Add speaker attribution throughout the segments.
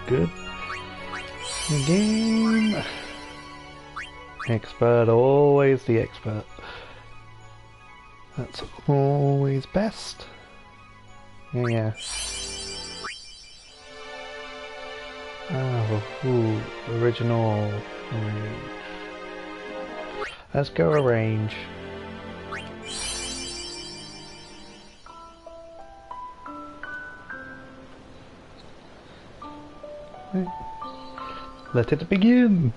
Speaker 1: Good. Game. Expert, always the expert. That's always best. Yeah. Oh, ooh, original. Let's go arrange. Let it begin.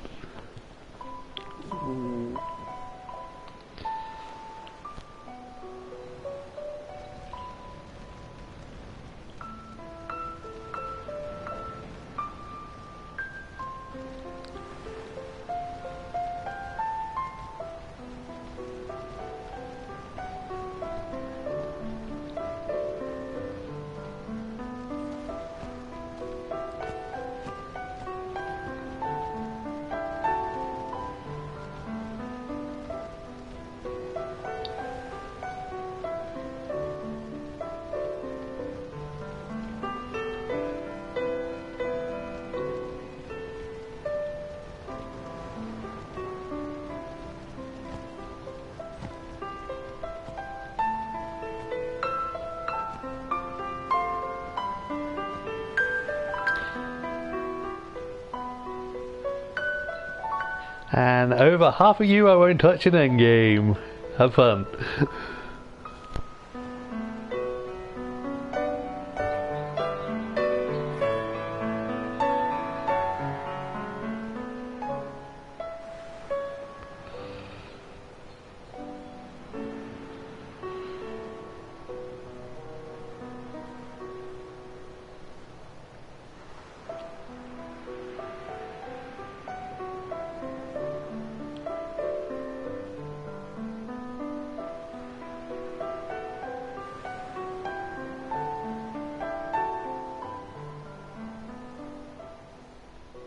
Speaker 1: And over half of you I won't touch an endgame. Have fun.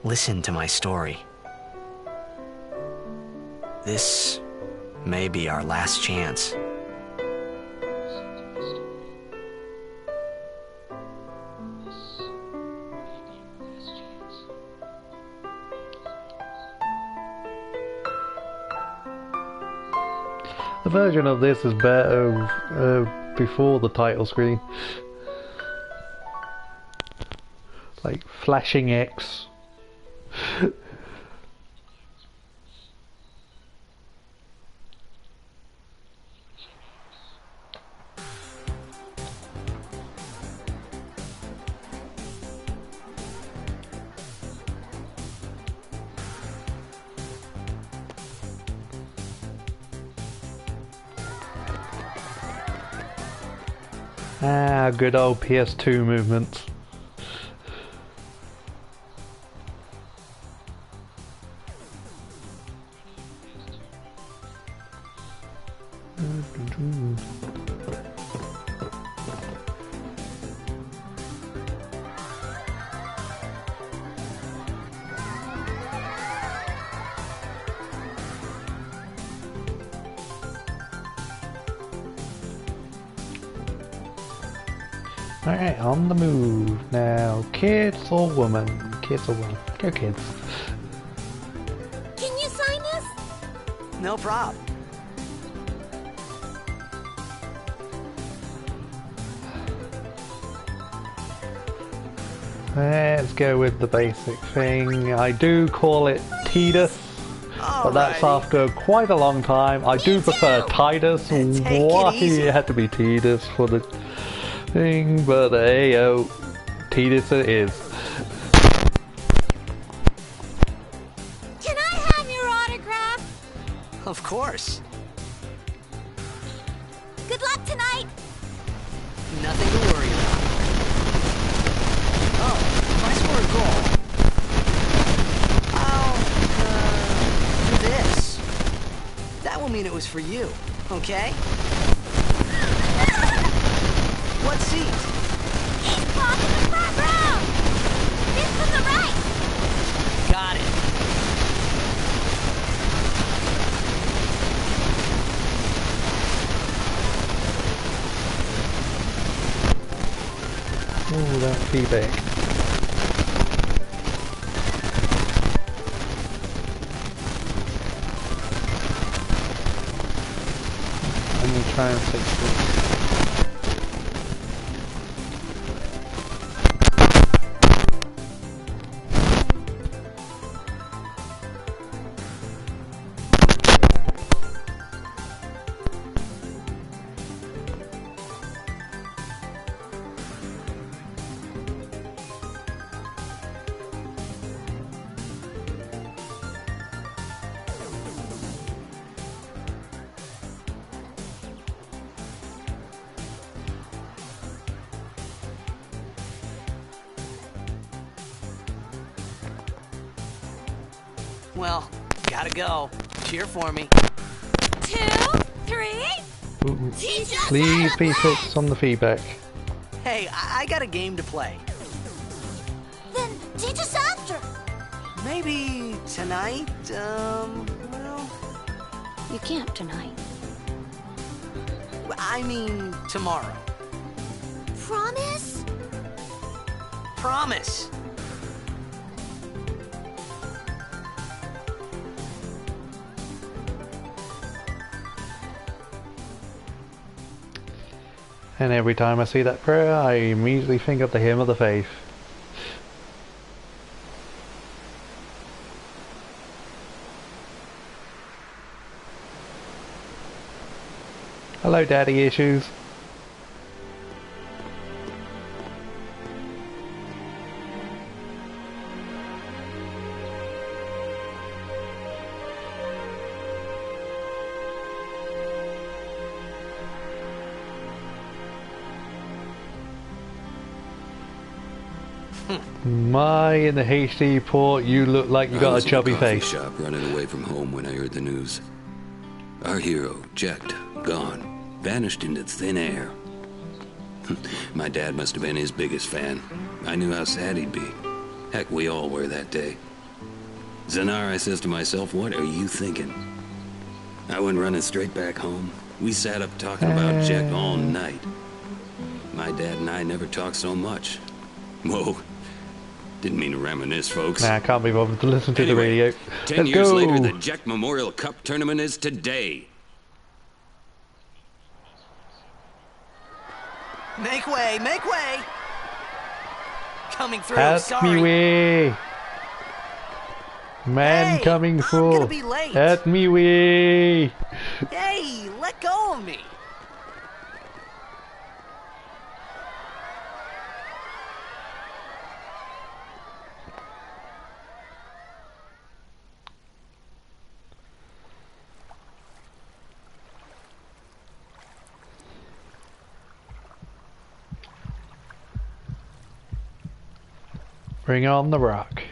Speaker 2: Listen to my story. This may be our last chance.
Speaker 1: The version of this is better before the title screen. Like flashing X. Ah, good old PS2 movements. Alright, on the move now. Kids or woman? Kids or woman? Go kids.
Speaker 3: Can you sign this?
Speaker 2: No prob.
Speaker 1: Let's go with the basic thing. I do call it Tidus, but that's after quite a long time. I do prefer Tidus. Why it had to be Tidus for the thing, but hey, Tidus it is.
Speaker 3: Can I have your autograph?
Speaker 2: Of course.
Speaker 3: Good luck tonight.
Speaker 2: Nothing to worry about. Oh, if I score a goal, I'll do this. That will mean it was for you, okay? What seat?
Speaker 3: He's blocking the front row. This from the right.
Speaker 2: Got it.
Speaker 1: Ooh, that feedback. try and fix this.
Speaker 2: Well, gotta go. Cheer for me.
Speaker 3: 2, 3.
Speaker 1: Ooh.
Speaker 3: Teach us
Speaker 1: Please
Speaker 3: how to
Speaker 1: be
Speaker 3: play.
Speaker 1: fixed on the feedback.
Speaker 2: Hey, I got a game to play.
Speaker 3: Then teach us after.
Speaker 2: Maybe tonight, well,
Speaker 3: You can't tonight.
Speaker 2: I mean tomorrow.
Speaker 3: Promise?
Speaker 2: Promise.
Speaker 1: And every time I see that prayer, I immediately think of the hymn of the faith. Hello, daddy issues. My, in the HD port, you look like you got a chubby face.
Speaker 4: Shop running away from home when I heard the news. Our hero, Jecht, gone, vanished into thin air. My dad must have been his biggest fan. I knew how sad he'd be. Heck, we all were that day. Zanar, I says to myself, what are you thinking? I went running straight back home. We sat up talking about Jecht all night. My dad and I never talked so much. Whoa. Didn't mean to reminisce, folks.
Speaker 1: Nah, I can't be bothered to listen to the
Speaker 4: Anyway,
Speaker 1: radio.
Speaker 4: 10
Speaker 1: Let's
Speaker 4: years
Speaker 1: go!
Speaker 4: later, the Jecht Memorial Cup tournament is today.
Speaker 2: Make way, make way! Coming through,
Speaker 1: At
Speaker 2: sorry.
Speaker 1: me way! Man
Speaker 2: Hey,
Speaker 1: coming
Speaker 2: I'm
Speaker 1: full.
Speaker 2: gonna be late.
Speaker 1: At me way!
Speaker 2: Hey, let go of me.
Speaker 1: Bring on the rock.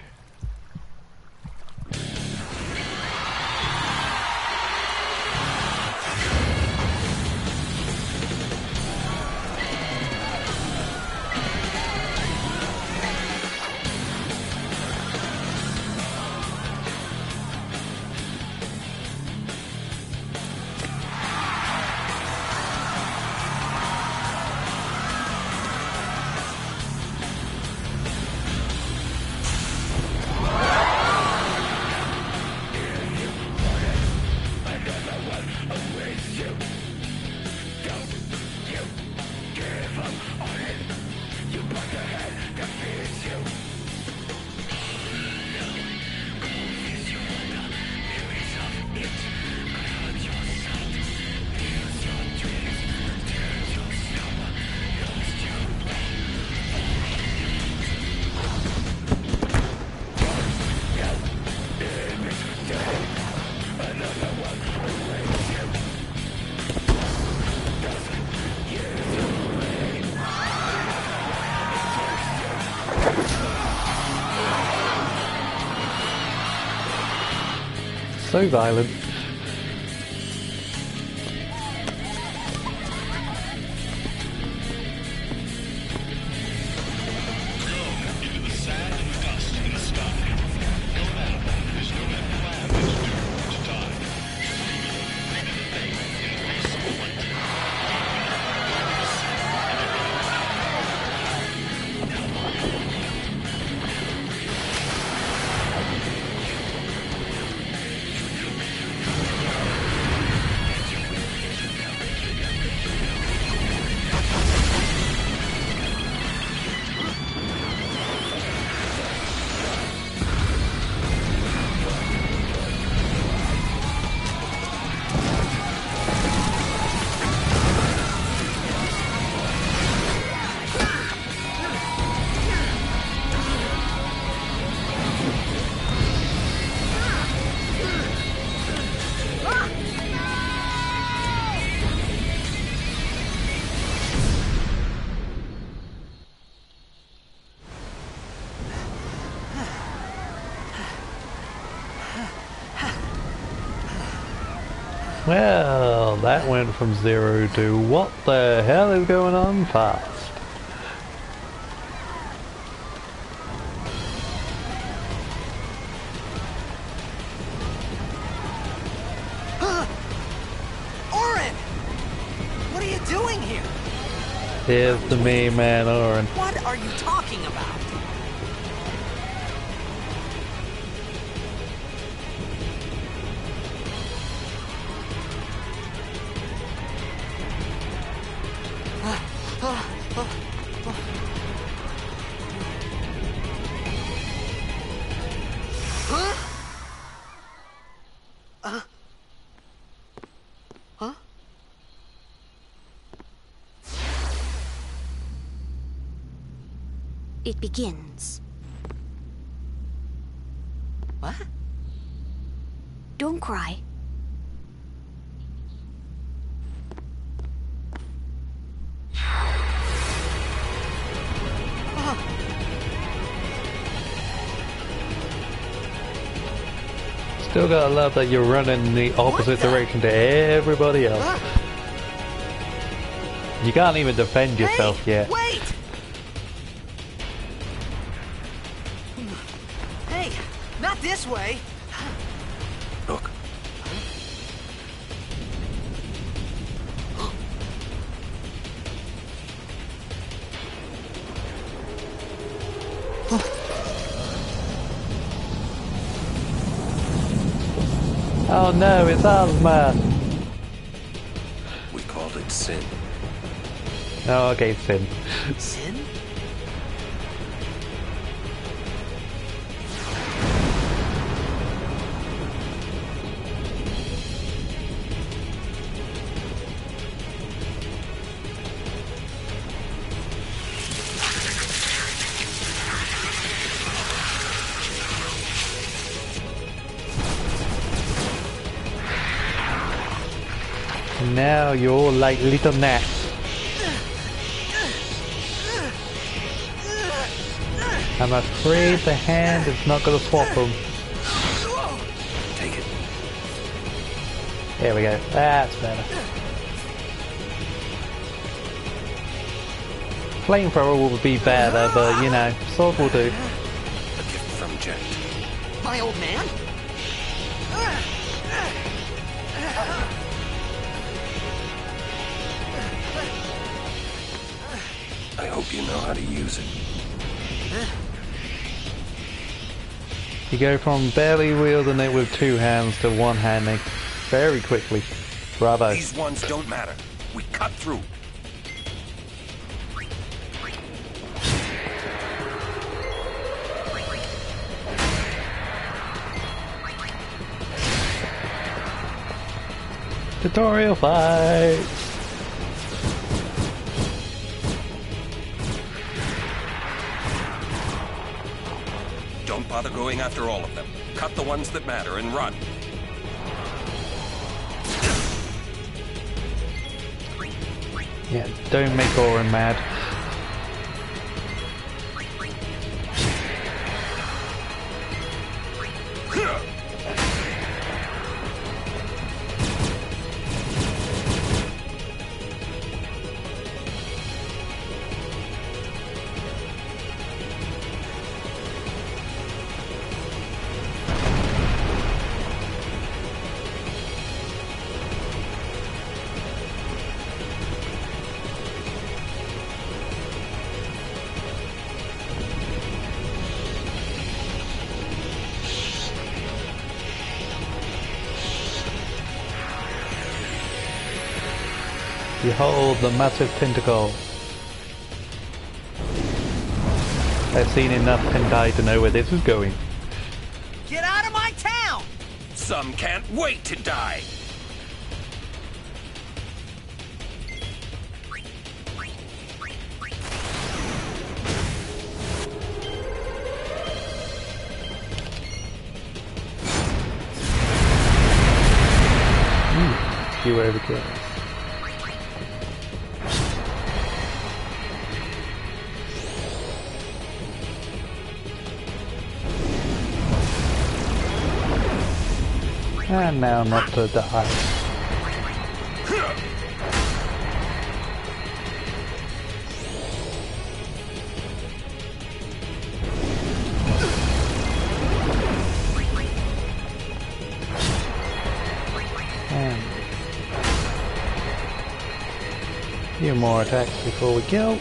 Speaker 1: So violent. Well, that went from 0 to what the hell is going on fast.
Speaker 2: Oren! What are you doing here?
Speaker 1: Here's the me man, Oren.
Speaker 2: What are you talking about?
Speaker 3: It begins.
Speaker 2: What?
Speaker 3: Don't cry.
Speaker 1: Still gotta love that you're running in the opposite direction to everybody else. You can't even defend yourself
Speaker 2: Hey,
Speaker 1: yet.
Speaker 2: wait! Hey, not this way.
Speaker 4: Look.
Speaker 1: Oh no, it's Ozma!
Speaker 4: We called it sin.
Speaker 1: Oh, okay, Sin.
Speaker 2: Sin?
Speaker 1: Now you're like little gnats. I'm afraid the hand is not gonna swap them.
Speaker 4: Take it.
Speaker 1: There we go. That's better. Flamethrower would be better, but you know, sword will do.
Speaker 4: A gift from Jet.
Speaker 2: My old man?
Speaker 4: I hope you know how to use it.
Speaker 1: You go from barely wielding it with two hands to one-handing very quickly. Bravo.
Speaker 5: These ones don't matter. We cut through.
Speaker 1: Tutorial fight!
Speaker 5: Don't bother going after all of them. Cut the ones that matter and run.
Speaker 1: Yeah, don't make Oren mad. Behold the massive tentacle. I've seen enough hentai to know where this is going.
Speaker 2: Get out of my town!
Speaker 5: Some can't wait to die.
Speaker 1: You overkill. And now not to die. few more attacks before we go.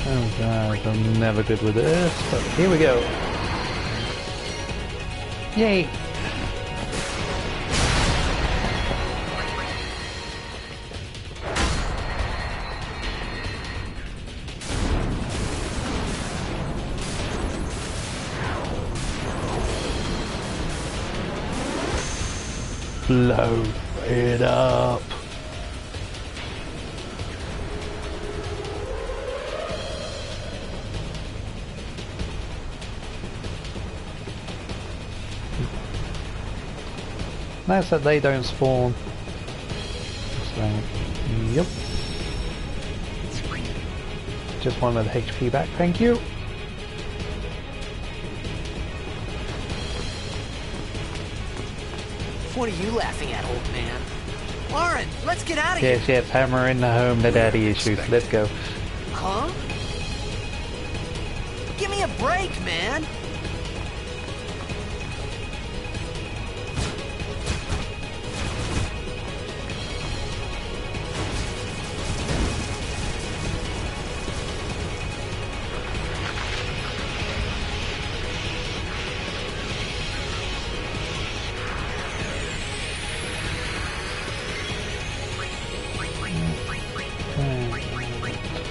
Speaker 1: Oh god, I'm never good with this, but here we go. Yay! Blow it up. Nice that they don't spawn. So, yep. Just wanted the HP back, thank you.
Speaker 2: What are you laughing at, old man? Lauren, let's get out of here!
Speaker 1: Yes, hammering home the daddy issues. Let's go.
Speaker 2: Huh? Give me a break, man!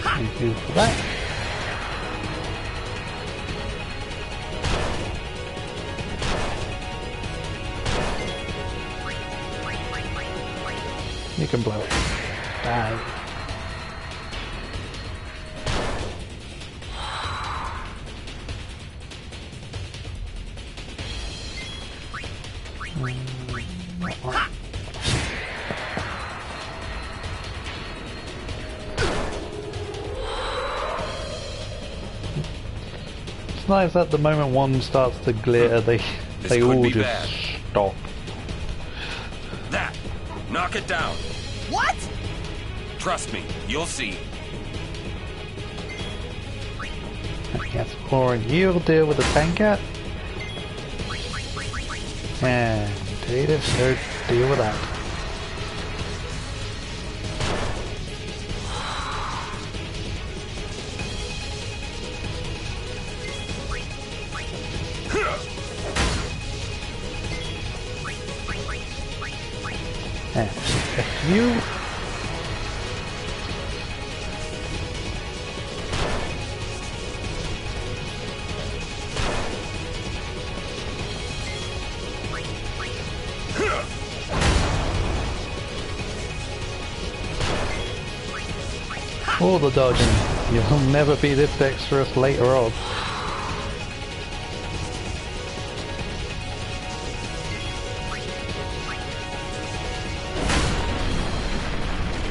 Speaker 1: Thank you for that. You can blow it. Die. It's nice that the moment one starts to glitter, they all just
Speaker 5: bad.
Speaker 1: stop.
Speaker 5: That! Knock it down!
Speaker 2: What?
Speaker 5: Trust me, you'll see.
Speaker 1: Yes, Lauren, you'll deal with the tanker. And Titus, go deal with that. And you. All the dodging. You'll never be this dexterous later on.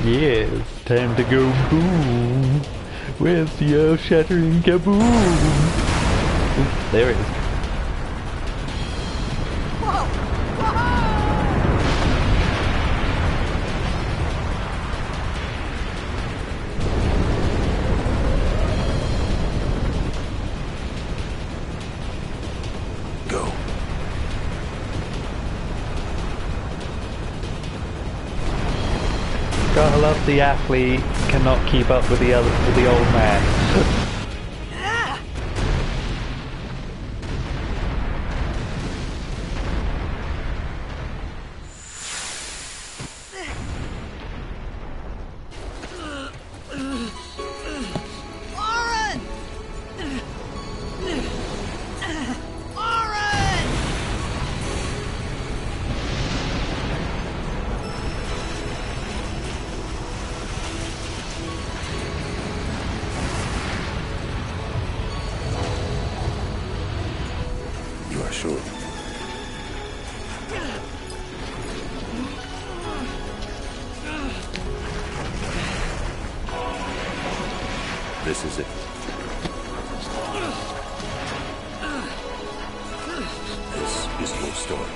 Speaker 1: Yes, time to go boom. Where's the earth-shattering kaboom? Ooh, there it is.
Speaker 5: Go.
Speaker 1: Gotta love the athlete cannot keep up with the old man.
Speaker 2: Lauren! Lauren!
Speaker 5: You are sure? This is it. This is your story.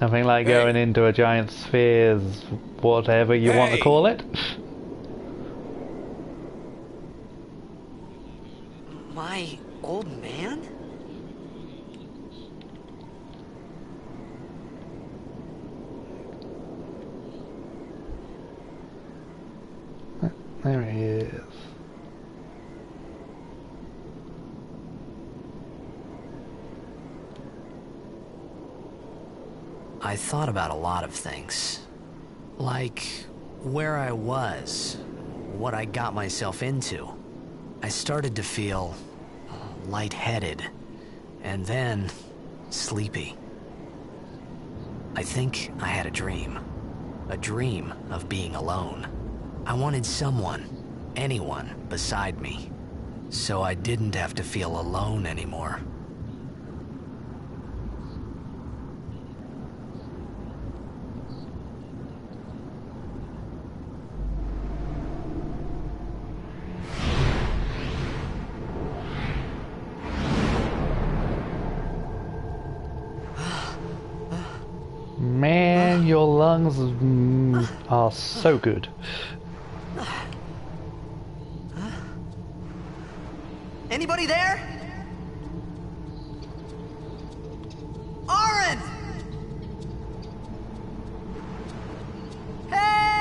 Speaker 1: Nothing like going into a giant sphere, whatever you want to call it.
Speaker 2: My old man?
Speaker 1: There he is.
Speaker 2: I thought about a lot of things. Like where I was, what I got myself into. I started to feel lightheaded, and then sleepy. I think I had a dream of being alone. I wanted someone, anyone beside me, so I didn't have to feel alone anymore.
Speaker 1: Man, your lungs are so good.
Speaker 2: Anybody there? Aaron! Hey!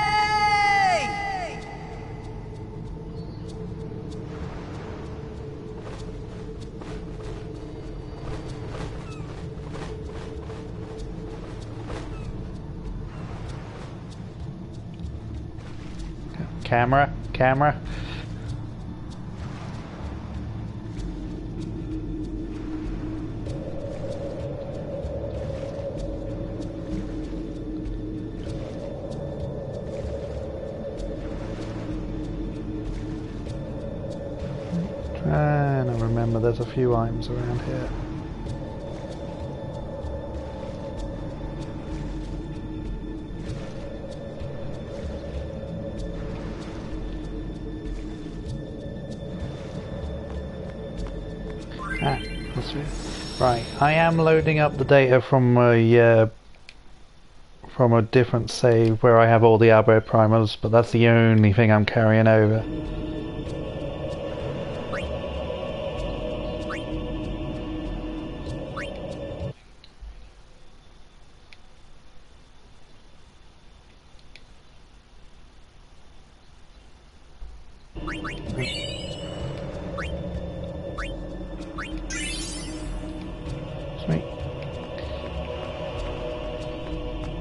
Speaker 1: Camera. Trying to remember, there's a few items around here. Right, I am loading up the data from a different save where I have all the Albo primers, but that's the only thing I'm carrying over.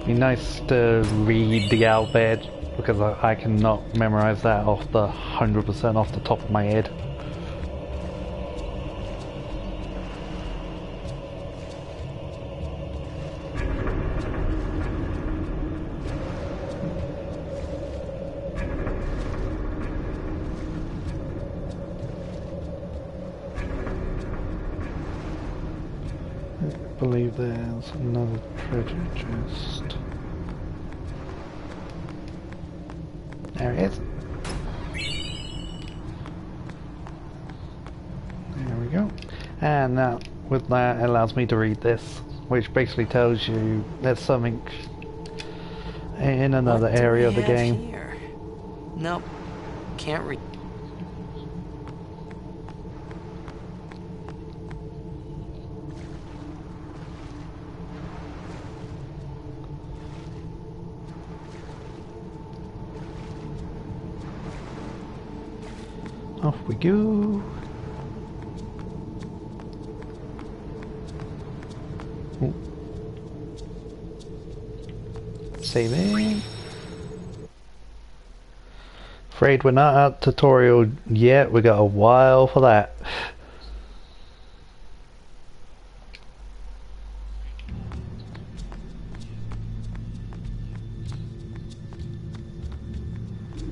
Speaker 1: Be nice to read the alphabet because I cannot memorize that off the 100% off the top of my head. I believe there's another treasure chest. There it is. There we go. And now with that it allows me to read this, which basically tells you there's something in another area of the game.
Speaker 2: Here? Nope. Can't read.
Speaker 1: Off we go. Ooh. Saving. Afraid we're not at tutorial yet. We got a while for that.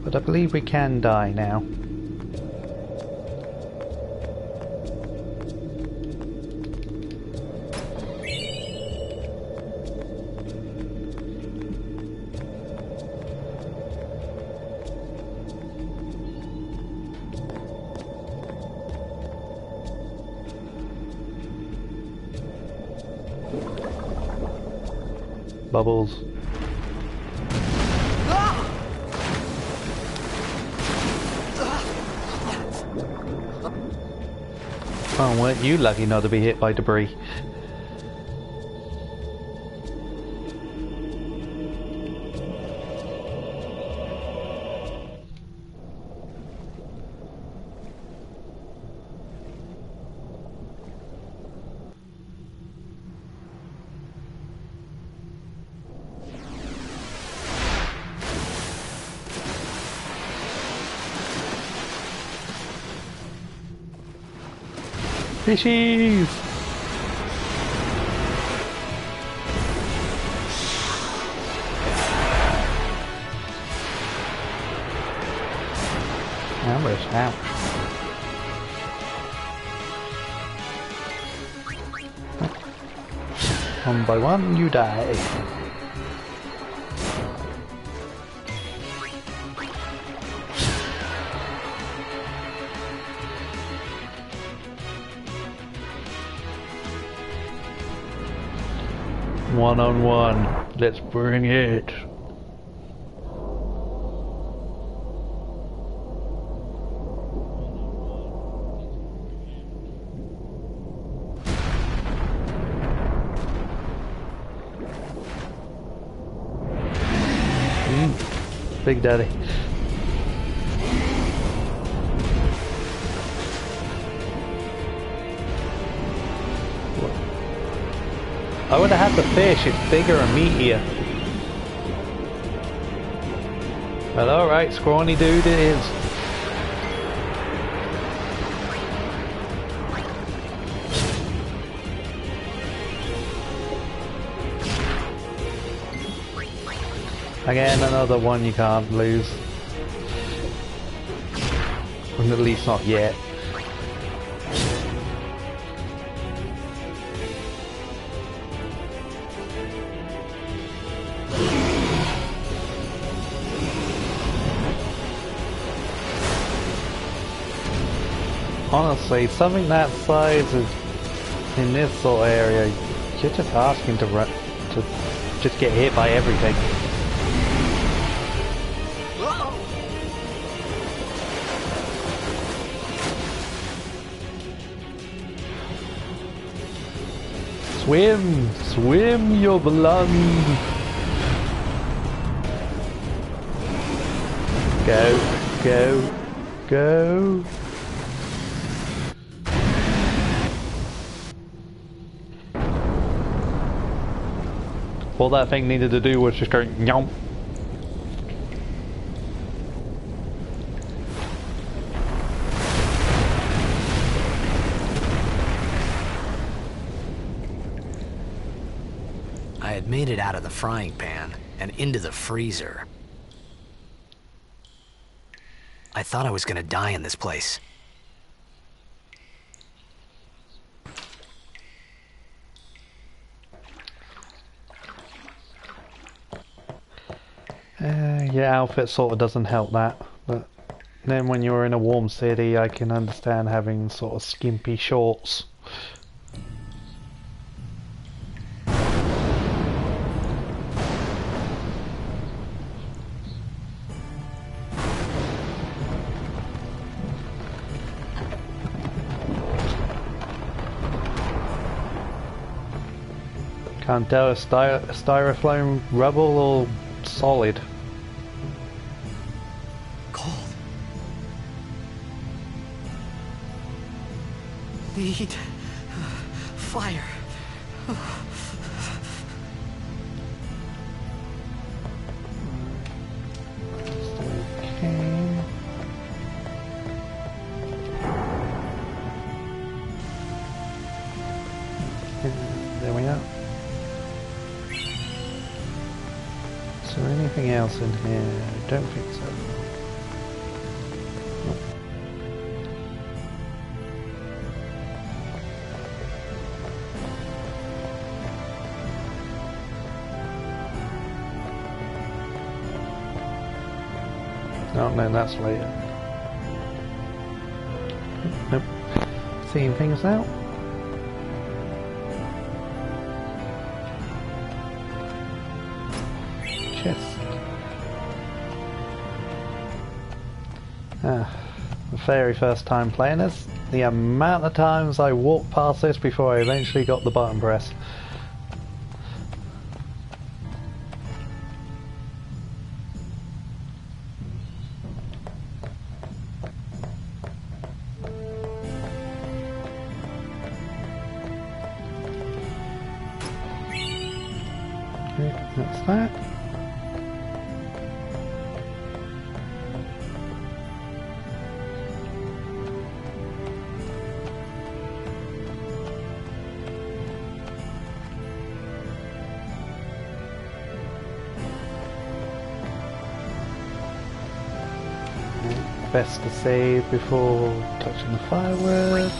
Speaker 1: But I believe we can die now. Bubbles. Oh, weren't you lucky not to be hit by debris? Fishies! Amber's out. One by one, you die. One-on-one. Let's bring it. Big Daddy. I would have had the fish, it's bigger and meatier. Well, alright, scrawny dude it is. Again, another one you can't lose. At least not yet. Honestly, something that size is in this sort of area, you're just asking to run, to just get hit by everything. Swim! Swim, you're blind! Go, go, go! All that thing needed to do was just go nyomp.
Speaker 2: I had made it out of the frying pan and into the freezer. I thought I was gonna die in this place.
Speaker 1: Your outfit sort of doesn't help that, but then when you're in a warm city I can understand having sort of skimpy shorts. Can't tell if styrofoam rubble or solid.
Speaker 2: Cold. Need fire.
Speaker 1: Okay. There we are. Is there anything else in here? I don't think so. Oh no, that's later. Nope. Seeing things out. chest. The very first time playing this, the amount of times I walked past this before I eventually got the button press. Okay, that's that. Best to save before touching the firework.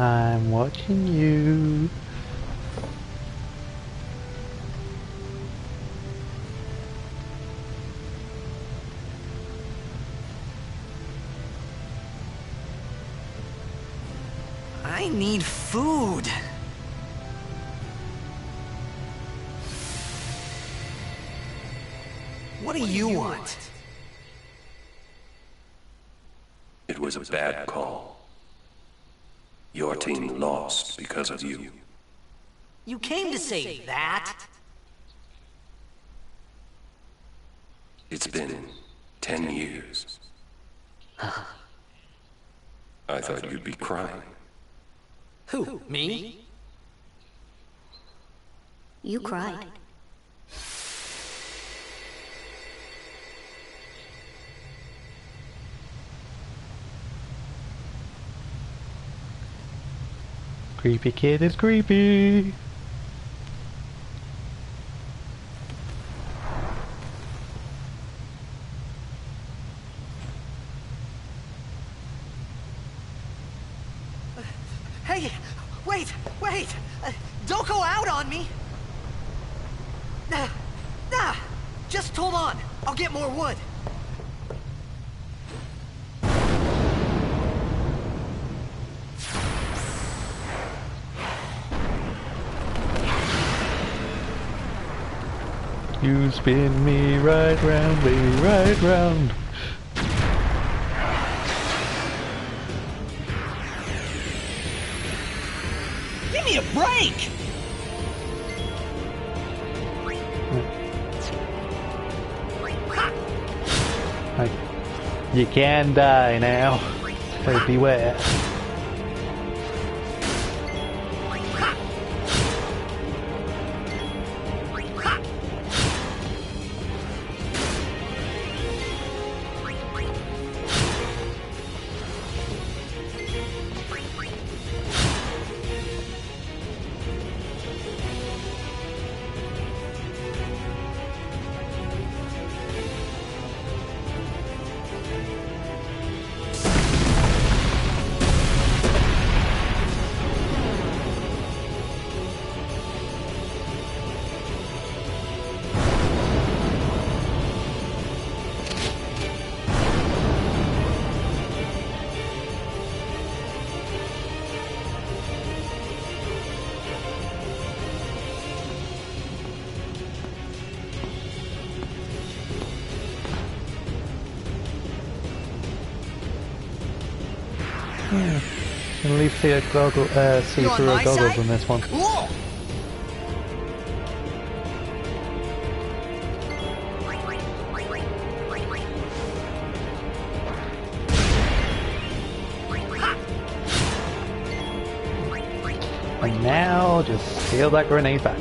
Speaker 1: I'm watching you.
Speaker 2: I need food. What do you want?
Speaker 5: It was a bad call. Your team lost because of you.
Speaker 2: You came to say that?
Speaker 5: It's been 10 years. I thought you'd be crying.
Speaker 2: Who, me?
Speaker 3: You cried.
Speaker 1: Creepy kid is creepy.
Speaker 2: Hey, wait! Don't go out on me! Just hold on. I'll get more wood.
Speaker 1: You spin me right round, baby, right round.
Speaker 2: Give me a break!
Speaker 1: You can die now, so beware. At least see a goggle, see
Speaker 2: You on
Speaker 1: through
Speaker 2: my
Speaker 1: a goggles
Speaker 2: side?
Speaker 1: in this one.
Speaker 2: Cool!
Speaker 1: And now, just steal that grenade back.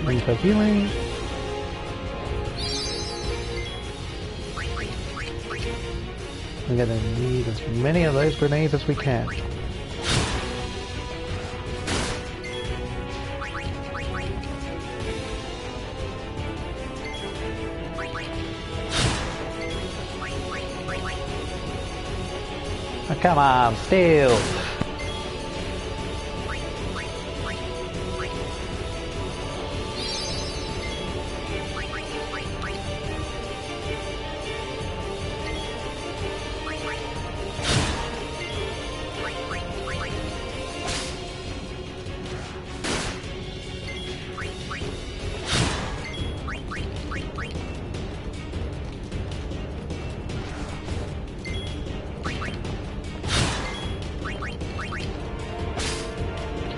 Speaker 1: Ring for healing. We're gonna need as many of those grenades as we can. Oh, come on, steal!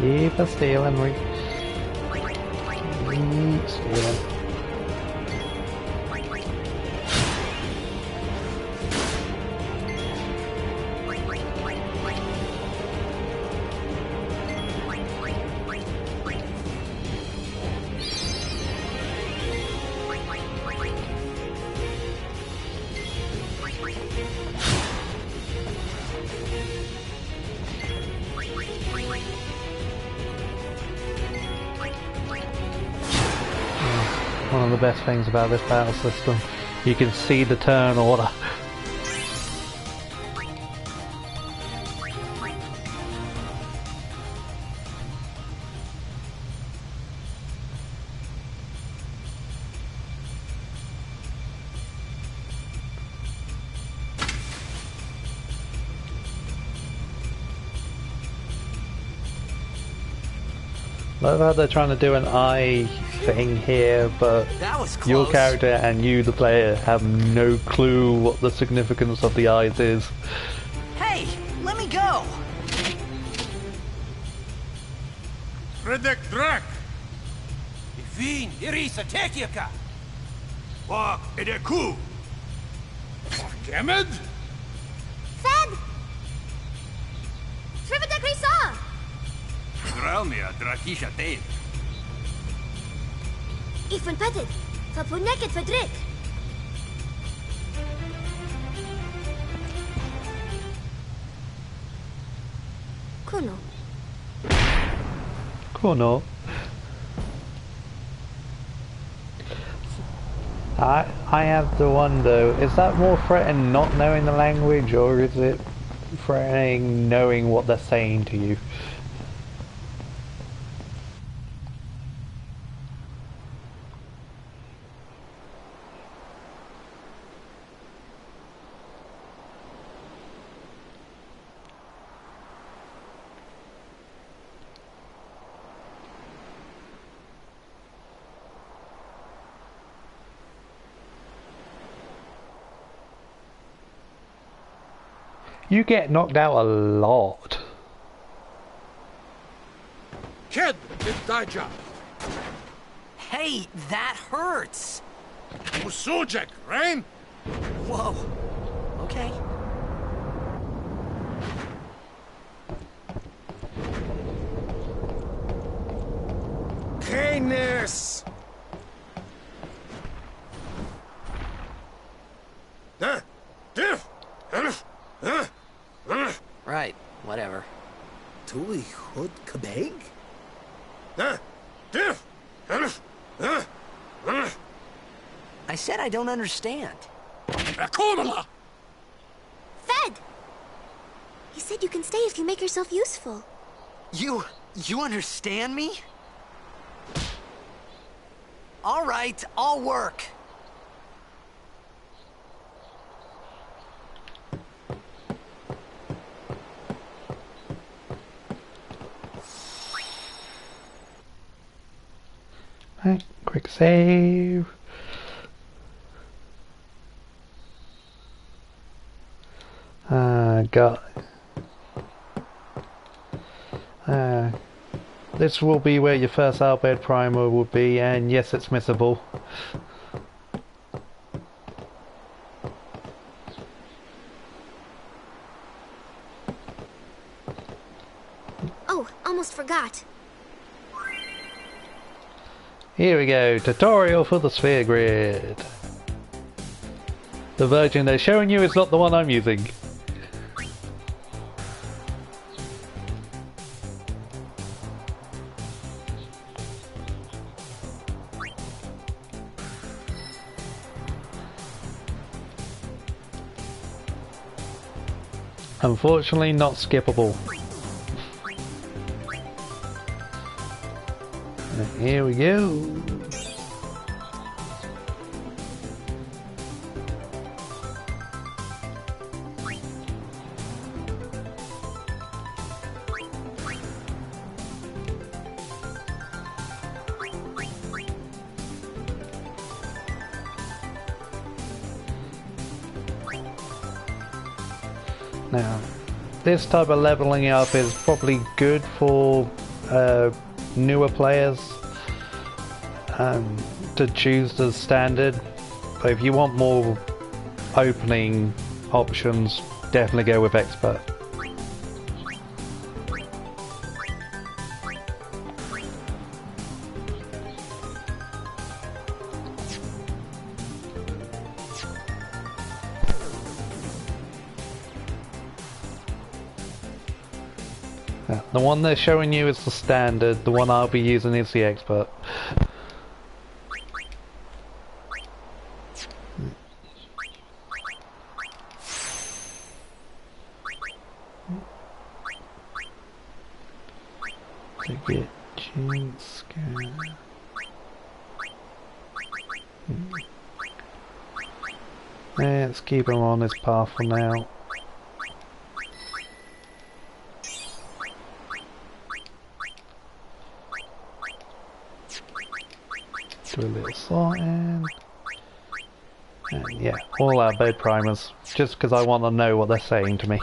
Speaker 1: Keep a stealing, keep stealing. One of the best things about this battle system, you can see the turn order. Love how they're trying to do an eye thing here, but your character and you, the player, have no clue what the significance of the eyes is.
Speaker 2: Hey, let me go!
Speaker 6: Redek Drak! Ifin, Irisa Tekiaka! Wak Edeku! Gemed?
Speaker 3: Fed! Trividek Risa!
Speaker 6: Dralmia Drakisha Dave.
Speaker 3: Ifan Petted! Fapuneket Fedrik! Kuno.
Speaker 1: Kuno. I have to wonder, is that more threatening not knowing the language, or is it threatening knowing what they're saying to you? You get knocked out a lot.
Speaker 6: Kid, it's Daija.
Speaker 2: Hey, that hurts!
Speaker 6: Usujek, Rain?
Speaker 2: Whoa. Okay.
Speaker 6: Canis!
Speaker 2: Right, whatever.
Speaker 7: Tuli Hood Kabeg?
Speaker 2: I said I don't understand.
Speaker 6: Akomala!
Speaker 3: Fed! He said you can stay if you make yourself useful.
Speaker 2: You understand me? All right, I'll work.
Speaker 1: Right, quick save. Got. This will be where your first Albed primer will be, and yes, it's missable.
Speaker 3: Oh, almost forgot.
Speaker 1: Here we go, tutorial for the sphere grid. The version they're showing you is not the one I'm using. Unfortunately, not skippable. Here we go. Now, this type of leveling up is probably good for newer players to choose the standard, but if you want more opening options, definitely go with expert. The one they're showing you is the standard, the one I'll be using is the expert. To get gene scan. Let's keep him on this path for now. Do a little sorting. And yeah, all our bed primers, just because I want to know what they're saying to me.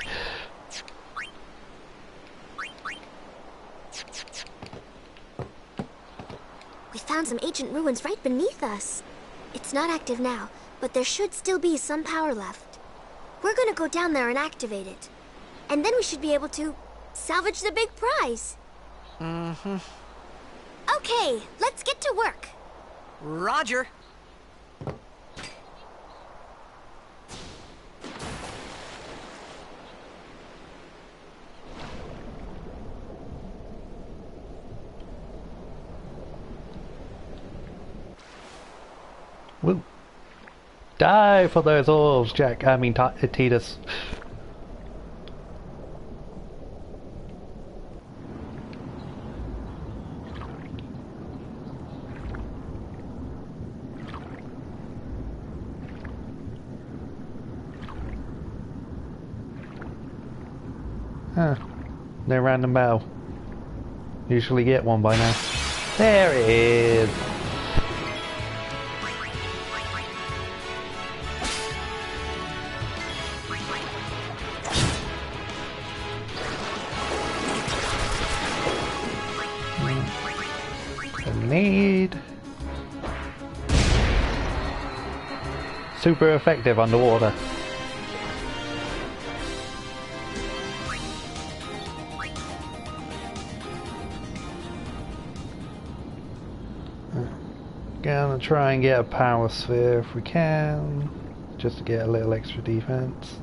Speaker 3: We found some ancient ruins right beneath us. It's not active now, but there should still be some power left. We're gonna go down there and activate it. And then we should be able to salvage the big prize.
Speaker 2: Mm-hmm.
Speaker 3: Okay, let's get to work.
Speaker 2: Roger.
Speaker 1: Woo. Die for those orbs, Jack. I mean, Titus. Huh. No random battle. Usually get one by now. There it is. Grenade. Super effective underwater. Gonna try and get a power sphere if we can, just to get a little extra defense.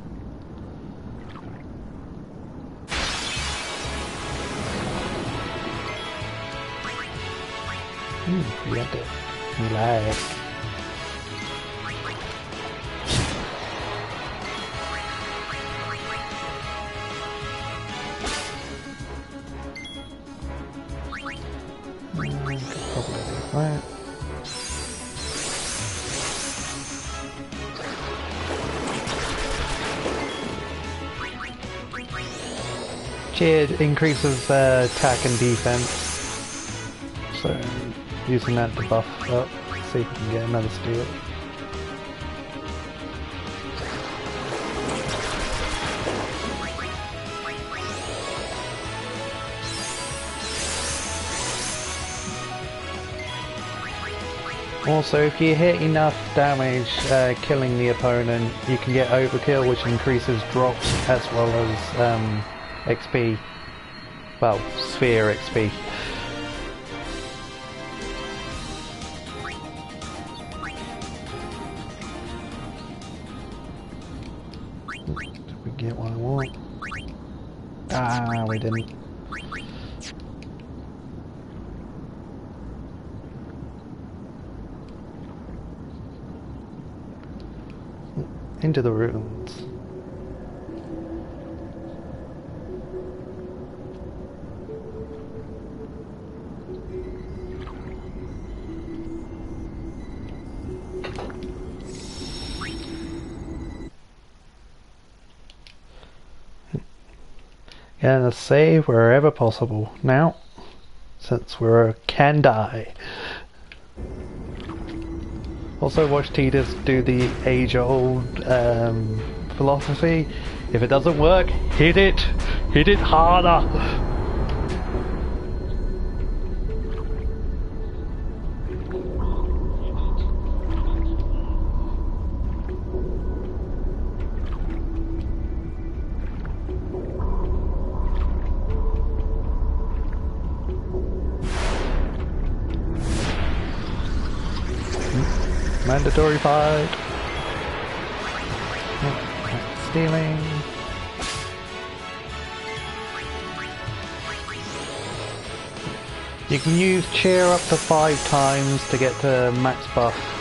Speaker 1: We got it. Relax. Probably do that. Cheer increases attack and defense, so using that to buff up, see if we can get another steal. Also, if you hit enough damage killing the opponent, you can get overkill, which increases drops as well as XP. Well, sphere XP. Did we get what I want? Ah, we didn't. Into the ruins. Gonna save wherever possible now, since we can die. Also watch Titus do the age-old philosophy. If it doesn't work, hit it harder. Mandatory fight. Oh, stealing. You can use cheer up to 5 times to get to max buff.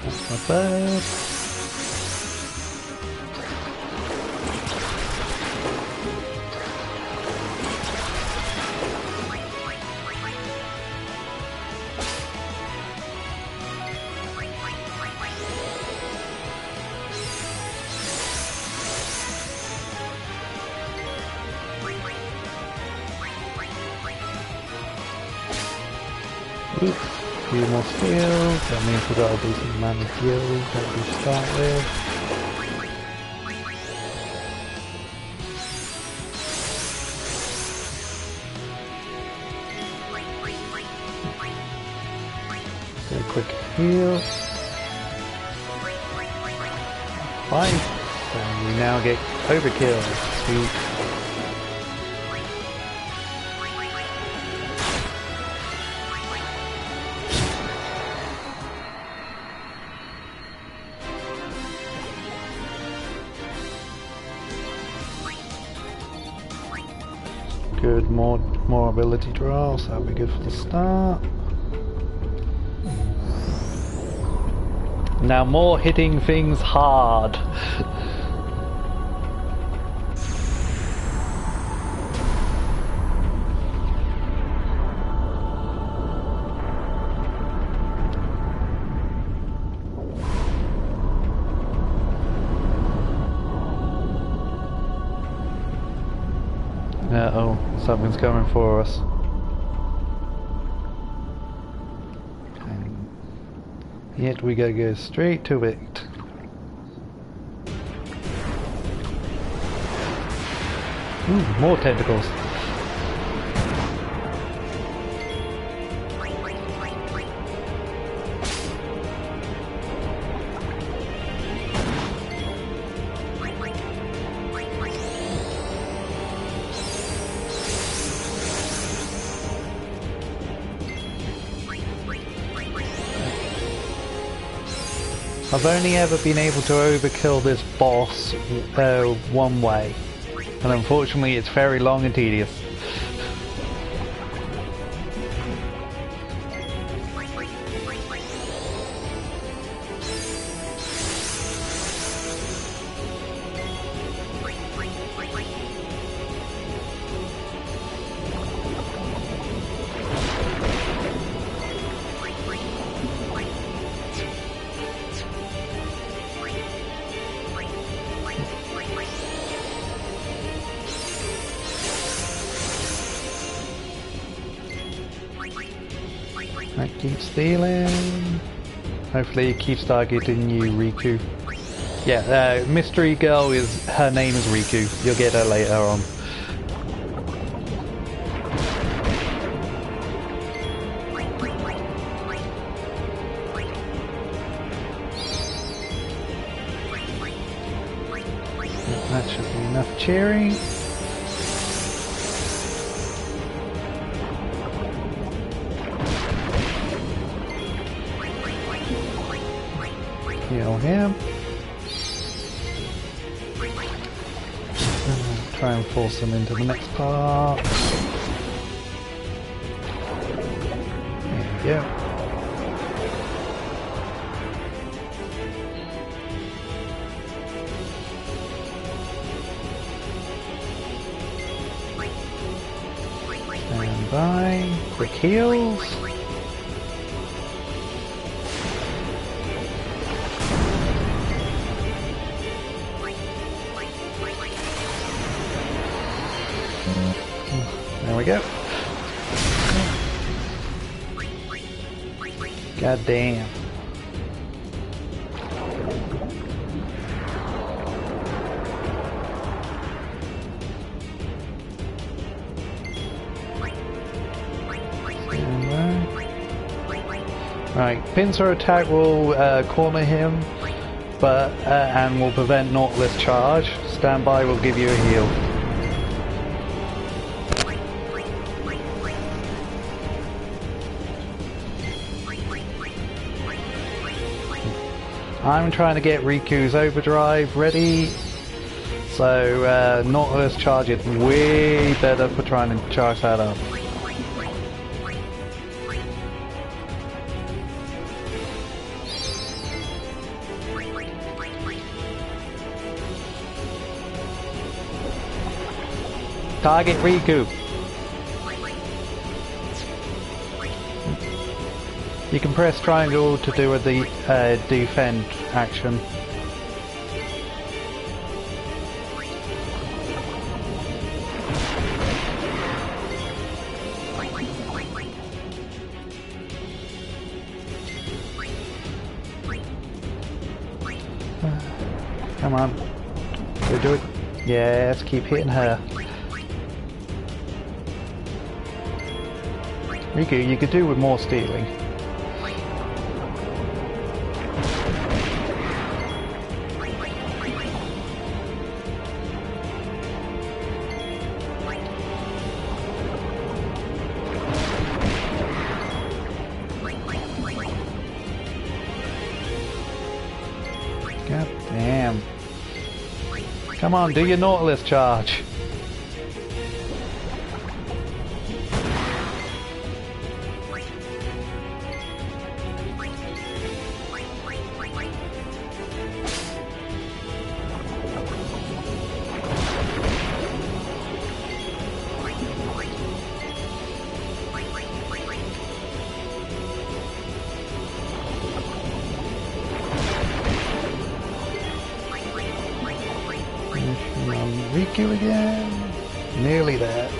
Speaker 1: That's not bad. Oops, a few more skills. That means we've got a decent amount of skills that we start with. Do a quick heal. Fine. So we now get overkill. Sweet. Good, more ability draw, so that'll be good for the start. Now more hitting things hard. Uh-oh, something's coming for us. And yet we gotta go straight to it. Ooh, more tentacles. I've only ever been able to overkill this boss one way, and unfortunately it's very long and tedious. I keep stealing. Hopefully it keeps targeting you, Riku. Yeah, Mystery Girl her name is Riku. You'll get her later on. That should be enough cheering. Heal him. Try and force him into the next part. There we go. by. Quick heals. There we go. God damn. Right, pincer attack will corner him, but and will prevent Nautilus charge. Standby will give you a heal. I'm trying to get Riku's overdrive ready, so Nautilus charge is way better for trying to charge that up. Target Riku. You can press triangle to do a defend action. Come on. Do it. Yes, keep hitting her. Riku, you could do with more stealing. God damn. Come on, do your Nautilus charge. Riku again. Nearly there.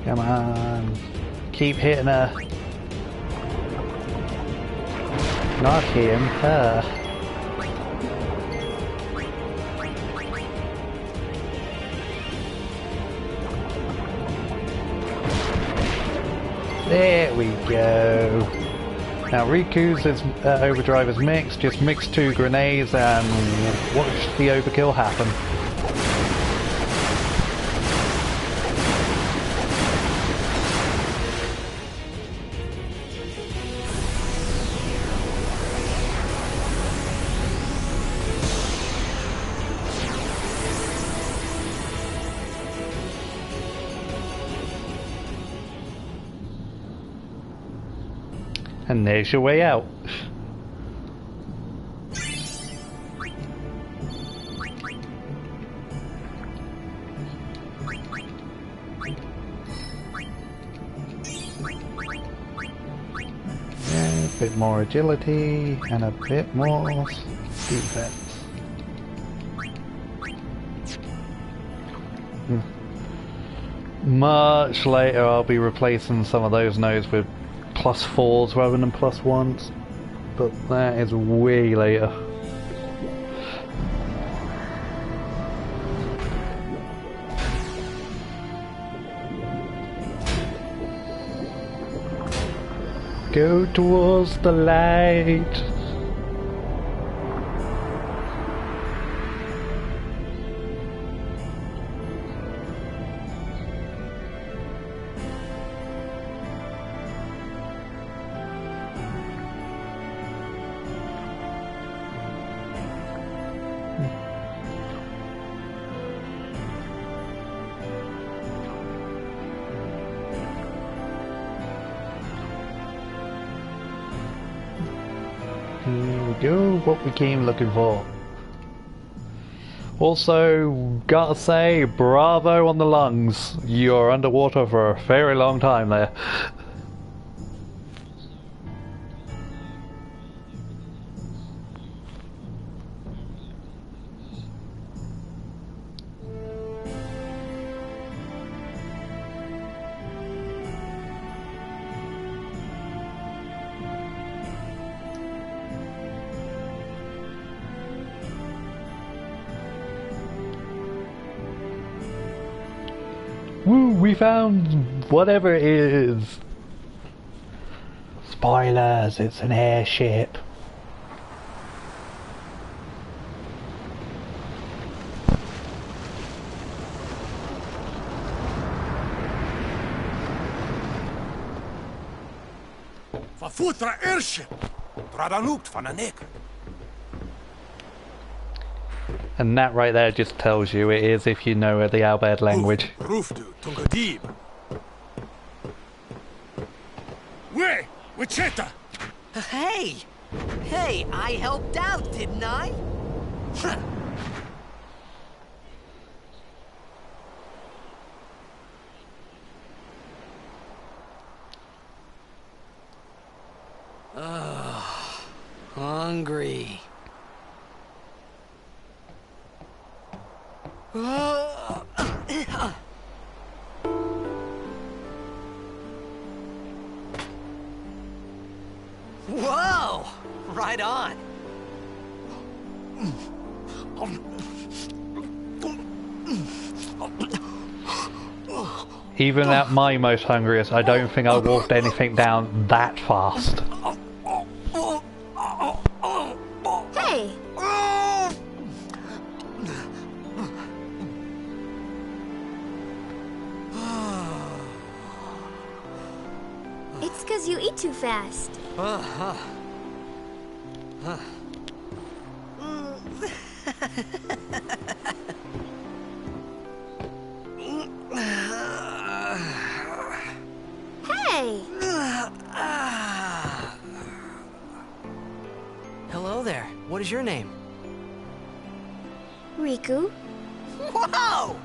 Speaker 1: Come on. Keep hitting her. Not him, her. There we go. Now Riku's overdrive is mixed. Just mix 2 grenades and watch the overkill happen. And there's your way out. Yeah, a bit more agility and a bit more defense. Much later I'll be replacing some of those nodes with +4s rather than +1s, but that is way later. Go towards the light. we go. What we came looking for. Also, gotta say, bravo on the lungs. You're underwater for a very long time there. Woo, we found whatever it is. Spoilers, it's an airship.
Speaker 6: Verfutra airship! Dradanukt van een nek.
Speaker 1: And that right there just tells you it is if you know the Albert language.
Speaker 6: Roofdu, Tungadib. Way! Wichita!
Speaker 2: Hey! Hey, I helped out, didn't I? Hungry. Whoa! Right on.
Speaker 1: Even at my most hungriest, I don't think I wolfed anything down that fast.
Speaker 3: Hey! It's 'cause you eat too fast. Hey!
Speaker 2: Hello there. What is your name?
Speaker 3: Riku?
Speaker 2: Whoa!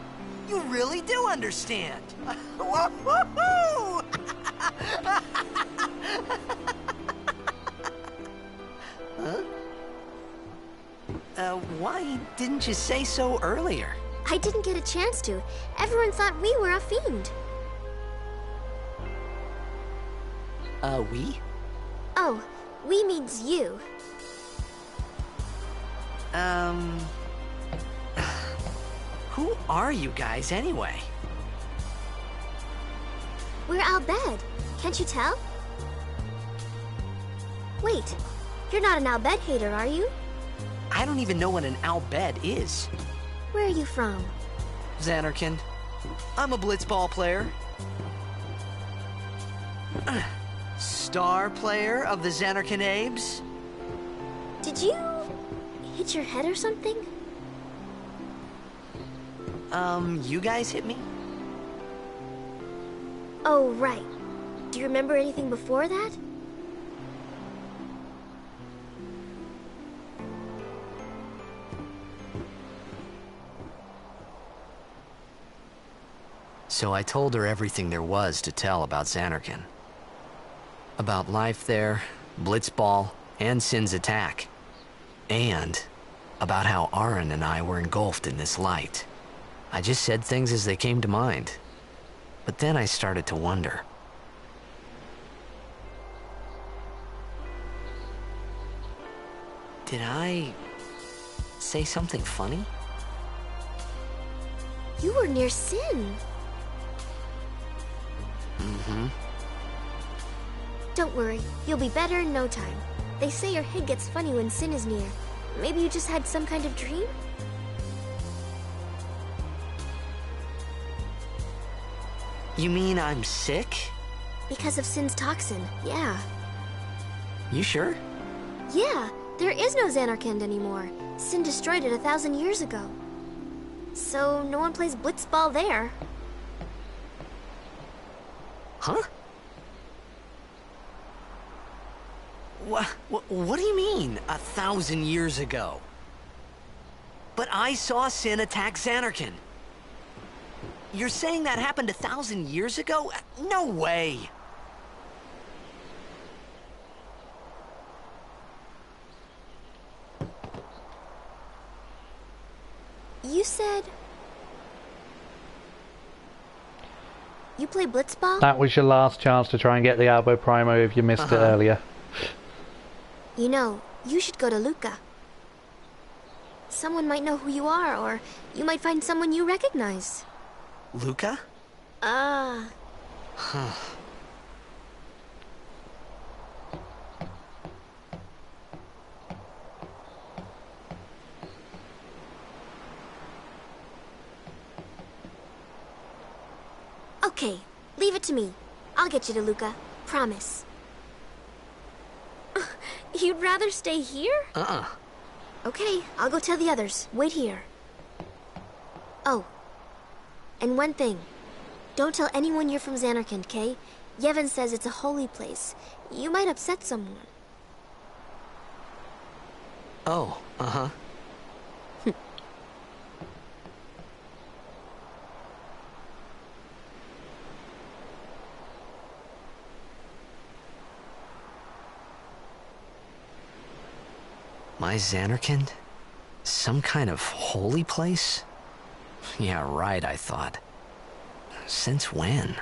Speaker 2: You really do understand. Woo-hoo-hoo! Huh? Why didn't you say so earlier?
Speaker 3: I didn't get a chance to. Everyone thought we were a fiend.
Speaker 2: We?
Speaker 3: Oh, we means you.
Speaker 2: Who are you guys anyway?
Speaker 3: We're Albed. Can't you tell? Wait, you're not an Albed hater, are you?
Speaker 2: I don't even know what an Albed is.
Speaker 3: Where are you from?
Speaker 2: Xanarkin. I'm a blitzball player. Star player of the Xanarkin Abes.
Speaker 3: Did you hit your head or something?
Speaker 2: You guys hit me?
Speaker 3: Oh, right. Do you remember anything before that?
Speaker 2: So I told her everything there was to tell about Xanarkin. About life there, Blitzball, and Sin's attack. And about how Aaron and I were engulfed in this light. I just said things as they came to mind. But then I started to wonder. Did I say something funny?
Speaker 3: You were near Sin.
Speaker 2: Mm-hmm.
Speaker 3: Don't worry, you'll be better in no time. They say your head gets funny when Sin is near. Maybe you just had some kind of dream?
Speaker 2: You mean I'm sick?
Speaker 3: Because of Sin's toxin, yeah.
Speaker 2: You sure?
Speaker 3: Yeah, there is no Xanarkand anymore. Sin destroyed it 1,000 years ago. So no one plays blitzball there.
Speaker 2: Huh? What do you mean, 1,000 years ago? But I saw Sin attack Xanarkin. You're saying that happened 1,000 years ago? No way!
Speaker 3: You said... You play blitzball?
Speaker 1: That was your last chance to try and get the Albo Primo if you missed it earlier.
Speaker 3: You know, you should go to Luca. Someone might know who you are, or you might find someone you recognize.
Speaker 2: Luca?
Speaker 3: Huh. Okay, leave it to me. I'll get you to Luca. Promise. You'd rather stay here? Okay, I'll go tell the others. Wait here. Oh. And one thing. Don't tell anyone you're from Xanarkand, okay? Yevon says it's a holy place. You might upset someone.
Speaker 2: Oh, My Xanarkand? Some kind of holy place? Yeah, right, I thought. Since when?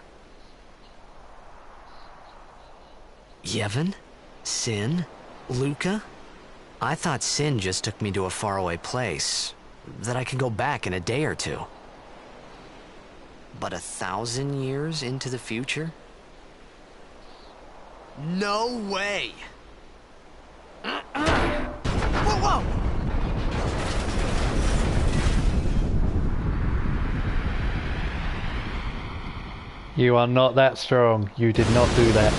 Speaker 2: Yevon? Sin? Luca? I thought Sin just took me to a faraway place, that I could go back in a day or two. But 1,000 years into the future? No way! Whoa!
Speaker 1: You are not that strong. You did not do that.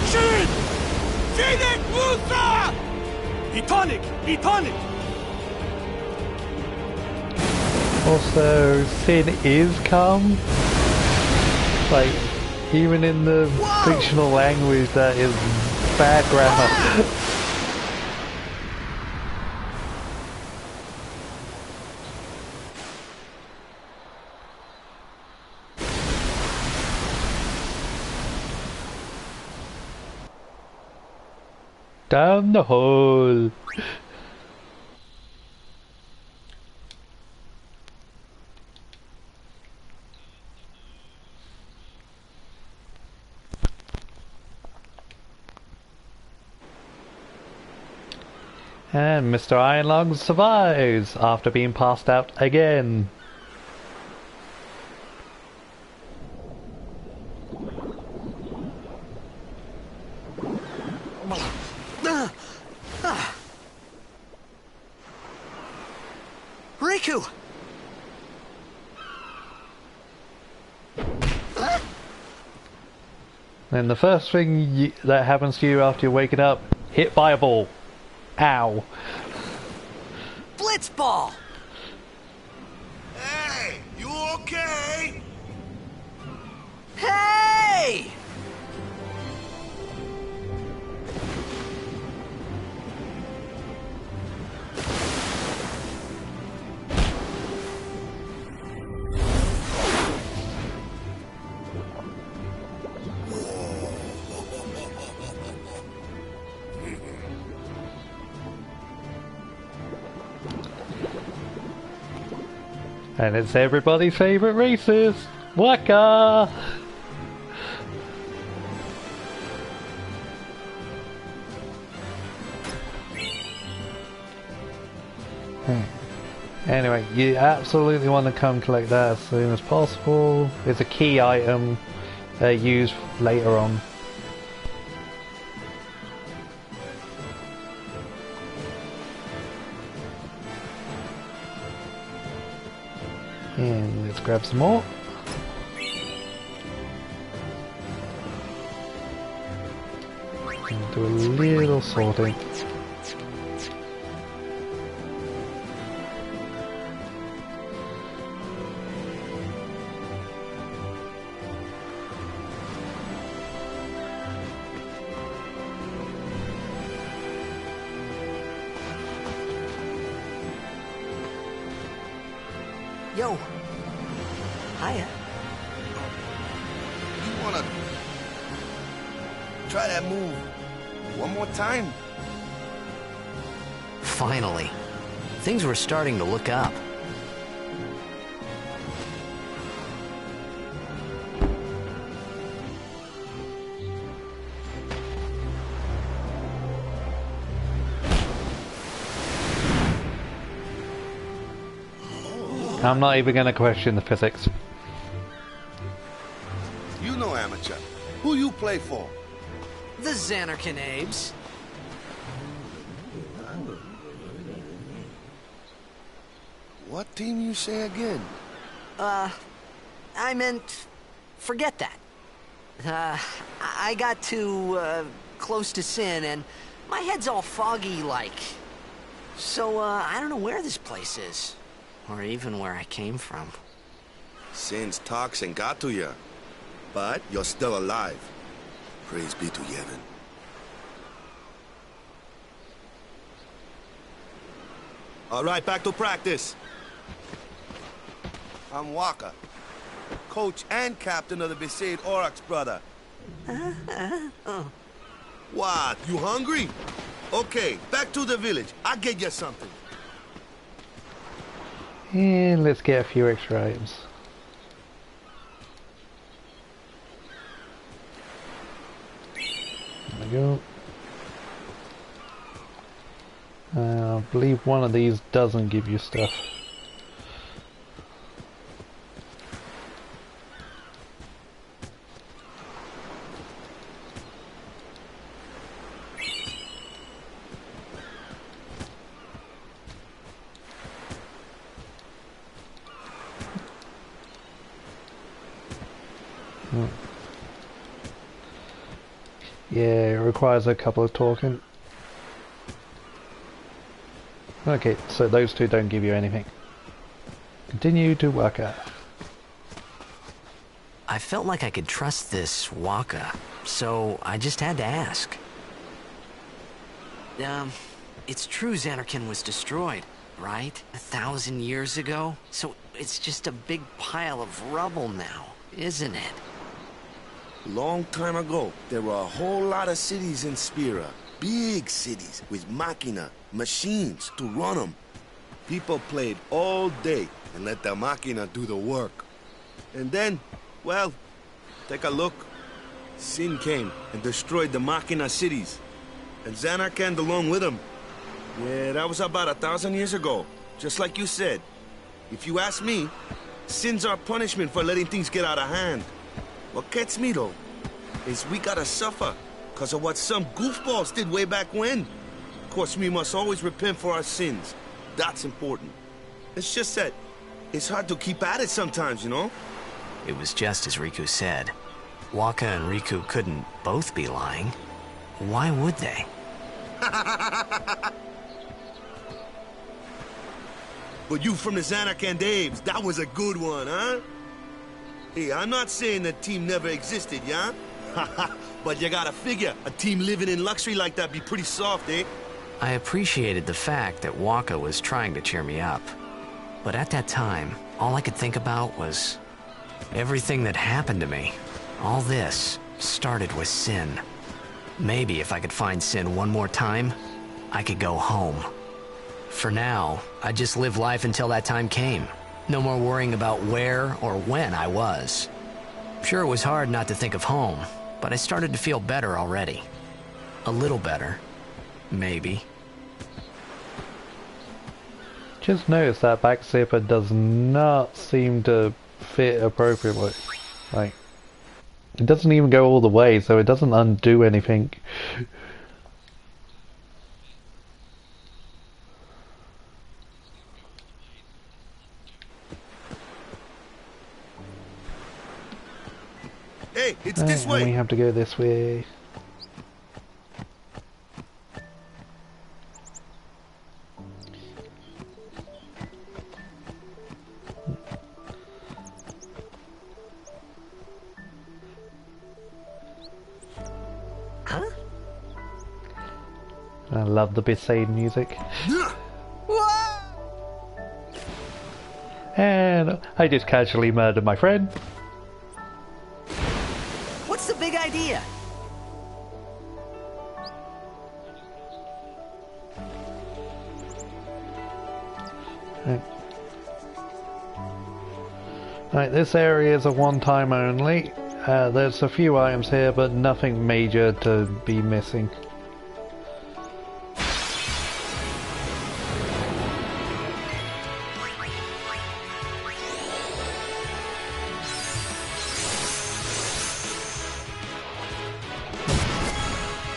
Speaker 6: Shit! Phoenix Musa! Be tonic!
Speaker 1: Also, Sin is calm. Like, even in the fictional language, that is bad grammar. Down the hole. And Mr. Ironlung survives after being passed out again.
Speaker 2: Riku!
Speaker 1: And the first thing that happens to you after you're waking up, hit by a ball. Ow.
Speaker 2: Blitzball!
Speaker 6: Hey, you okay?
Speaker 2: Hey!
Speaker 1: And it's everybody's favorite racist, Waka! Anyway, you absolutely want to come collect that as soon as possible. It's a key item used later on. And let's grab some more. And do a little sorting.
Speaker 7: Yo. Hiya.
Speaker 8: You wanna try that move one more time?
Speaker 2: Finally. Things were starting to look up.
Speaker 1: I'm not even going to question the physics.
Speaker 8: You know, amateur. Who you play for?
Speaker 2: The Zanarkanabes.
Speaker 8: What team you say again?
Speaker 2: I meant... forget that. I got too, close to Sin, and my head's all foggy, like. So, I don't know where this place is. Or even where I came from.
Speaker 8: Sin's toxin got to you. But you're still alive. Praise be to Yevon. All right, back to practice. I'm Waka, coach and captain of the Besaid Aurochs, brother. What, you hungry? Okay, back to the village. I'll get you something.
Speaker 1: And let's get a few extra items. There we go. I believe one of these doesn't give you stuff. Yeah, it requires a couple of talking. Okay, so those two don't give you anything. Continue to work out.
Speaker 2: I felt like I could trust this Waka, so I just had to ask. It's true Zanarkand was destroyed, right? 1,000 years ago? So it's just a big pile of rubble now, isn't it?
Speaker 8: Long time ago, there were a whole lot of cities in Spira. Big cities with machina, machines to run them. People played all day and let the machina do the work. And then, well, take a look. Sin came and destroyed the machina cities. And Zanarkand along with him. Yeah, that was about 1,000 years ago. Just like you said. If you ask me, Sin's our punishment for letting things get out of hand. What gets me, though, is we gotta suffer because of what some goofballs did way back when. Of course, we must always repent for our sins. That's important. It's just that it's hard to keep at it sometimes, you know?
Speaker 2: It was just as Riku said. Waka and Riku couldn't both be lying. Why would they?
Speaker 8: But you from the Zanarkanabes, that was a good one, huh? Hey, I'm not saying that team never existed, yeah? But you gotta figure, a team living in luxury like that be pretty soft, eh?
Speaker 2: I appreciated the fact that Waka was trying to cheer me up. But at that time, all I could think about was everything that happened to me. All this started with Sin. Maybe if I could find Sin one more time, I could go home. For now, I'd just live life until that time came. No more worrying about where or when I was. Sure, it was hard not to think of home, but I started to feel better already. A little better. Maybe.
Speaker 1: Just notice that back zipper does not seem to fit appropriately. Like, it doesn't even go all the way, so it doesn't undo anything.
Speaker 8: Hey, it's this way.
Speaker 1: And we have to go this way.
Speaker 2: Huh?
Speaker 1: I love the Besaid music. And I just casually murdered my friend.
Speaker 2: What's the big idea?
Speaker 1: Right, this area is a one-time only. There's a few items here, but nothing major to be missing.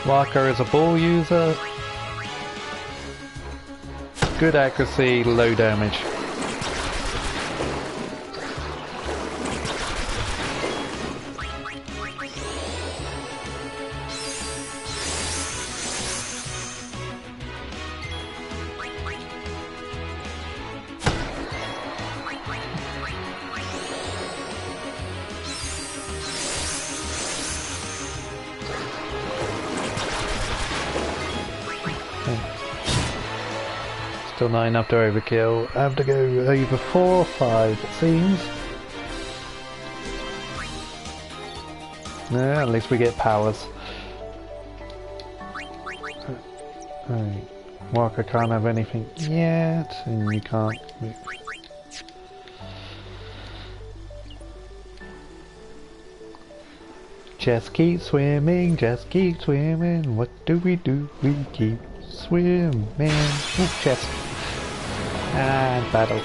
Speaker 1: Walker is a ball user. Good accuracy, low damage. Still not enough to overkill. I have to go over 4 or 5, it seems. Yeah, at least we get powers. Right. Walker can't have anything yet, and you can't. Just keep swimming, just keep swimming. What do? We keep swimming. Ooh, chest. And battle.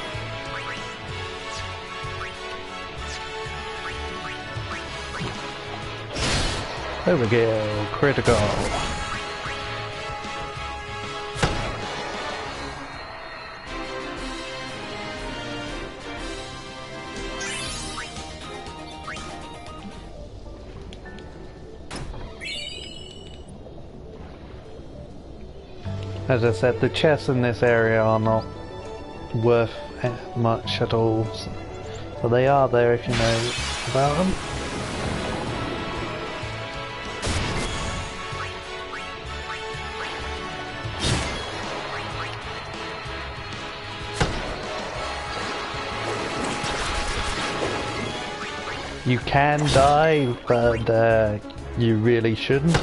Speaker 1: There we go. Critical. As I said, the chests in this area are not worth much at all, but they are there if you know about them. You can die, but you really shouldn't.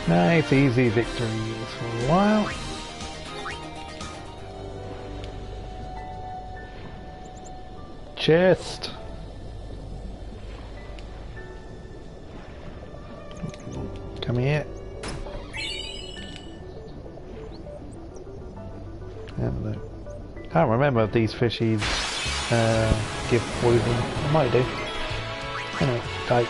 Speaker 1: Nice, easy victories for a while. Chest. Come here. Can't remember if these fishies give poison. They might do. Anyway, die.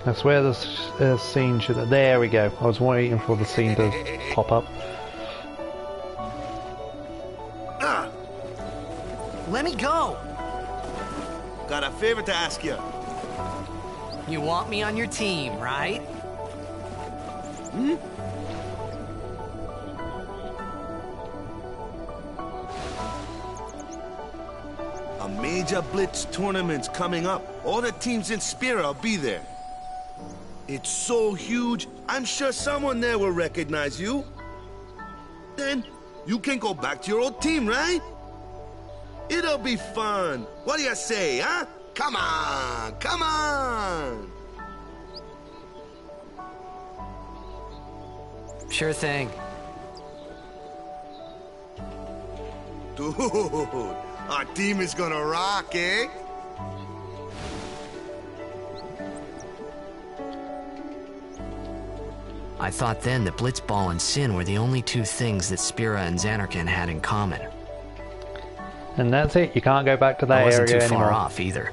Speaker 1: I swear the scene should... There we go. I was waiting for the scene to pop up.
Speaker 2: Let me go!
Speaker 8: Got a favor to ask you.
Speaker 2: You want me on your team, right?
Speaker 8: Hmm? A major blitz tournament's coming up. All the teams in Spira will be there. It's so huge, I'm sure someone there will recognize you. Then, you can go back to your old team, right? It'll be fun. What do you say, huh? Come on, come on!
Speaker 2: Sure thing.
Speaker 8: Dude, our team is gonna rock, eh?
Speaker 2: I thought then that Blitzball and Sin were the only two things that Spira and Zanarkand had in common.
Speaker 1: And that's it, you can't go back to that
Speaker 2: I wasn't
Speaker 1: area
Speaker 2: too
Speaker 1: anymore.
Speaker 2: far off either.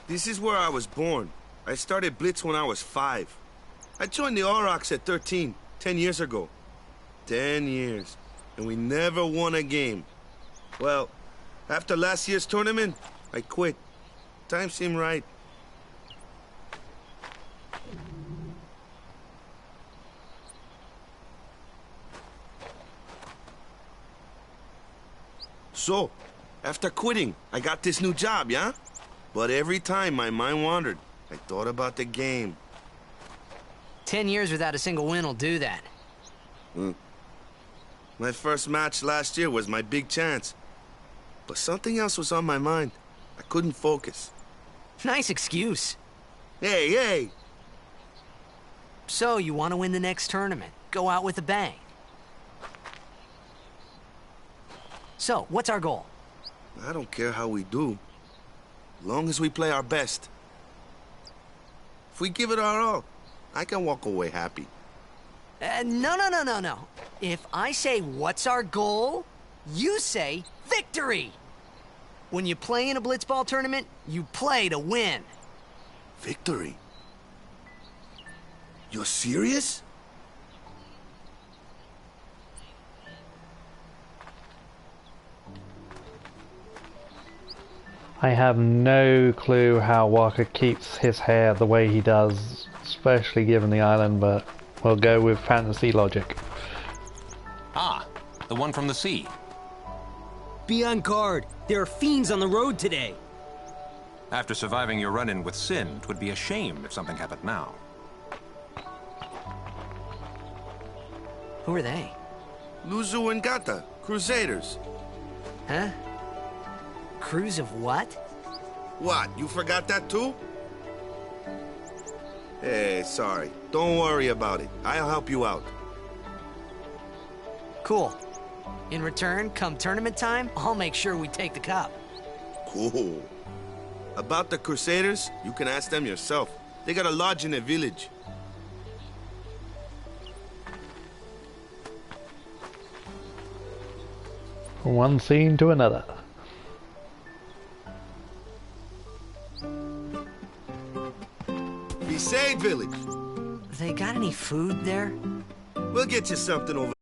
Speaker 8: This is where I was born. I started Blitz when I was 5. I joined the Aurochs at 13, 10 years ago. 10 years. And we never won a game. Well, after last year's tournament, I quit. Time seemed right. So, after quitting, I got this new job, yeah? But every time my mind wandered, I thought about the game.
Speaker 2: 10 years without a single win will do that.
Speaker 8: My first match last year was my big chance. But something else was on my mind. I couldn't focus.
Speaker 2: Nice excuse.
Speaker 8: Hey, hey!
Speaker 2: So, you want to win the next tournament? Go out with a bang. So, what's our goal?
Speaker 8: I don't care how we do. As long as we play our best. If we give it our all, I can walk away happy.
Speaker 2: No. If I say, what's our goal? You say, victory! When you play in a Blitzball tournament, you play to win.
Speaker 8: Victory? You're serious?
Speaker 1: I have no clue how Walker keeps his hair the way he does, especially given the island, but we'll go with fantasy logic.
Speaker 9: Ah, the one from the sea.
Speaker 10: Be on guard. There are fiends on the road today.
Speaker 9: After surviving your run-in with Sin, it would be a shame if something happened now.
Speaker 2: Who are they?
Speaker 8: Luzu and Gata, Crusaders.
Speaker 2: Huh? Crews of what?
Speaker 8: What, you forgot that too? Hey, sorry. Don't worry about it. I'll help you out.
Speaker 2: Cool. In return, come tournament time, I'll make sure we take the cup.
Speaker 8: Cool. About the Crusaders, you can ask them yourself. They got a lodge in a village.
Speaker 1: From one scene to another.
Speaker 8: Besaid village.
Speaker 2: They got any food there?
Speaker 8: We'll get you something over